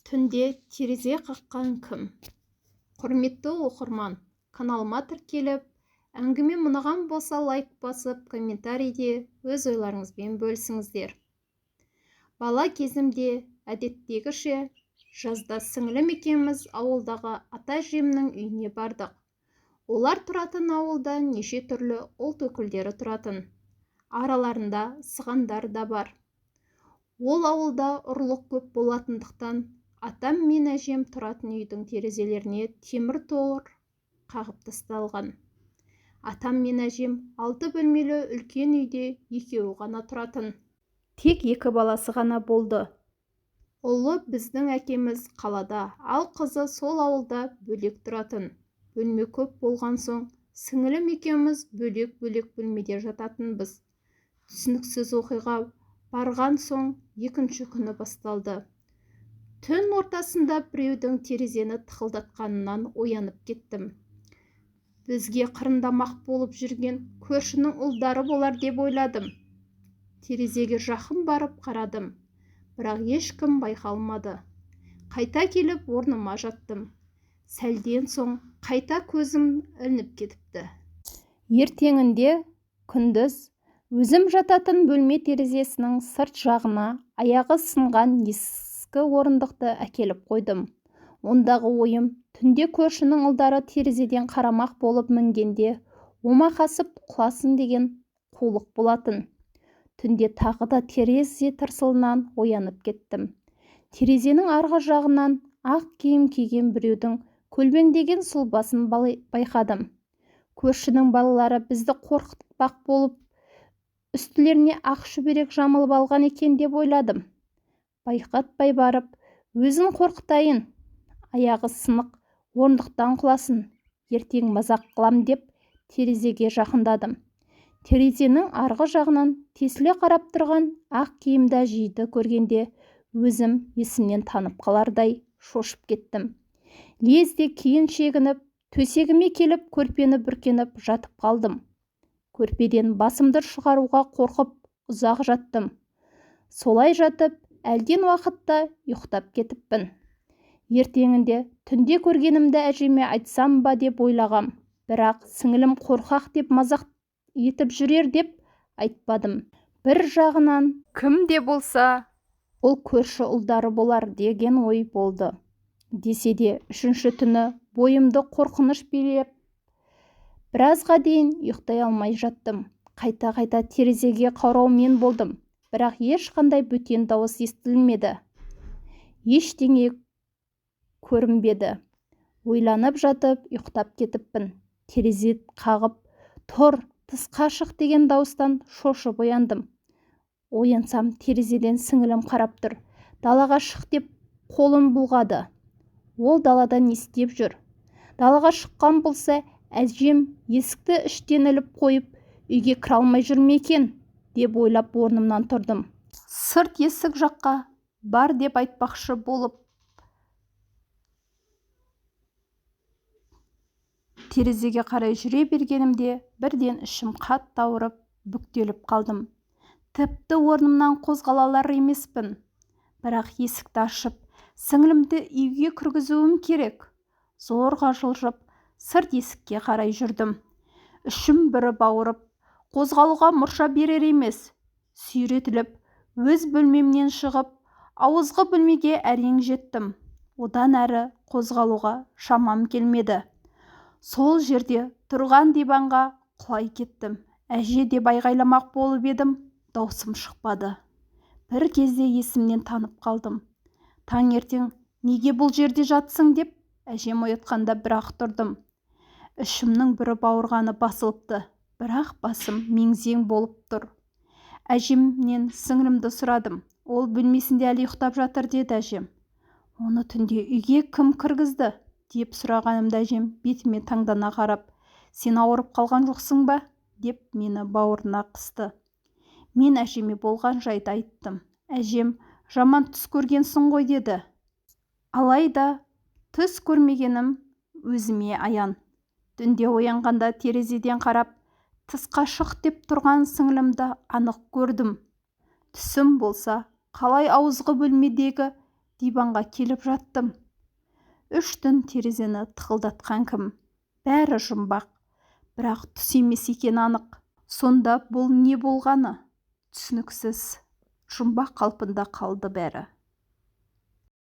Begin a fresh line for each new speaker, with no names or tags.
Түнде терезе қаққан кім? Құрметті оқырман, каналыма тіркеліп, әңгіме ұнаған болса лайк басып, комментарийде өз ойларыңызбен бөлісіңіздер. Бала кезімде әдеттегіше жазда сіңілім екеуміз ауылдағы ата-әжемнің үйіне бардық. Олар тұратын ауылда неше түрлі ұлт өкілдері тұратын. Араларында сығандар да бар. Ол ауылда ұрлық көп болатындықтан атам мен әжем тұратын үйдің терезелеріне темір тор қағып тасталған. Атам мен әжем 6 бөлмелі үлкен үйде екеуі ғана тұратын. Тек 2 баласы ғана болды. Ұлы біздің әкеміз қалада, ал қызы сол ауылда бөлек тұратын. Бөлме көп болған соң, сіңілім екеуміз бөлек-бөлек бөлмеде жататынбыз. Түсініксіз оқиға барған соң екінші күні басталды. Түн ортасында біреудің терезені тықылдатқанынан оянып кеттім. Бізге қырындамақ болып жүрген көршінің ұлдары болар деп ойладым. Терезеге жақын барып қарадым, бірақ ешкім байқалмады. Қайта келіп орныма жаттым. Сәлден соң қайта көзім ілініп кетіпті. Ертеңінде күндіз өзім жататын бөлме терезесінің сырт жағына аяғы сынған ескі орындықты әкеліп қойдым. Ондағы ойым, түнде көршінің ұлдары терезеден қарамақ болып мінгенде омақасып құласын деген қулық болатын. Түнде тағы да терезе тырсылынан оянып кеттім. Терезенің арғы жағынан ақ киім киген біреудің көлбеңдеген сұлбасын байқадым. Көршінің балалары бізді қорқытпақ болып, үстілеріне ақ шүберек жамылып алған екен деп ойладым. Байқатпай барып, өзін қорқытайын. Аяғы сынық, орындықтан құласын. Ертең мазақ қылам деп терезеге жақындадым. Терезенің арғы жағынан тесіле қарап тұрған ақ киімді әжейді көргенде өзім есімнен танып қалардай шошып кеттім. Лезде кейін шегініп, төсегіме келіп көрпені бүркеніп жатып қалдым. Көрпеден басымды шығаруға қорқып ұзақ жаттым. Солай жатып, әлден уақытта ұйықтап кетіппін. Ертеңінде түнде көргенімді әжеме айтсам ба деп ойлағам, бірақ сіңілім қорқақ деп мазақ етіп жүрер деп айтпадым. Бір жағынан кім де болса ол көрші ұлдары болар деген ой болды. Десе де үшінші түні бойымды қорқыныш билеп, біразға дейін ұйықтай алмай жаттым. Қайта-қайта терезеге қараумен болдым, бірақ ешқандай бөтен дауыс естілмеді. Ештеңе көрінбеді. Ойланып жатып ұйықтап кетіппін. Терезе қағып, тұр, тысқа шық деген дауыстан шошып ояндым. Оянсам терезеден сіңілім қарап тұр. Далаға шық деп қолын бұлғады. Ол далада не істеп жүр? Далаға шыққан болса, әжем есікті іштен іліп қойып, үйге кіре алмай жүр ме екен деп ойлап орнымнан тұрдым. Сырт есік жаққа бар деп айтпақшы болып, терезеге қарай жүре бергенімде бірден ішім қатты ауырып, бүктеліп қалдым. Тіпті орнымнан қозғала алар емеспін. Бірақ есікті ашып, сіңілімді үйге кіргізуім керек. Зорға жылжып, сырт есікке қарай жүрдім. Ішім бүріп ауырып, қозғалуға мұрша берер емес. Сүйретіліп, өз бөлмемнен шығып, ауызғы бөлмеге әрең жеттім. Одан әрі қозғалуға шамам келмеді. Сол жерде тұрған диванға құлай кеттім. Әже деп айғайламақ болып едім, даусым шықпады. Бір кезде есімнен танып қалдым. Таңертең неге бұл жерде жатсың деп әжем оятқанда бір-ақ тұрдым. Ішімнің бүріп ауырғаны басылыпты, бірақ басым мең-зең болып тұр. Әжемнен сіңілімді сұрадым. Ол бөлмесінде әлі ұйықтап жатыр деді әжем. Оны түнде үйге кім кіргізді деп сұрағанымда әжем бетіме таңдана қарап, сен ауырып қалған жоқсың ба деп мені бауырына қысты. Мен әжеме болған жайды айттым. Әжем жаман түс көргенсің ғой деді. Алайда түс көрмегенім өзіме аян. Түнде оянғанда терезеден қарап, тысқа шық деп тұрған сіңілімді анық көрдім. Түсім болса, қалай ауызғы бөлмедегі диванға келіп жаттым. 3 түн терезені тықылдатқан кім? Бәрі жұмбақ, бірақ түс емес екен анық. Сонда бұл не болғаны? Түсініксіз. Жұмбақ қалпында қалды бәрі.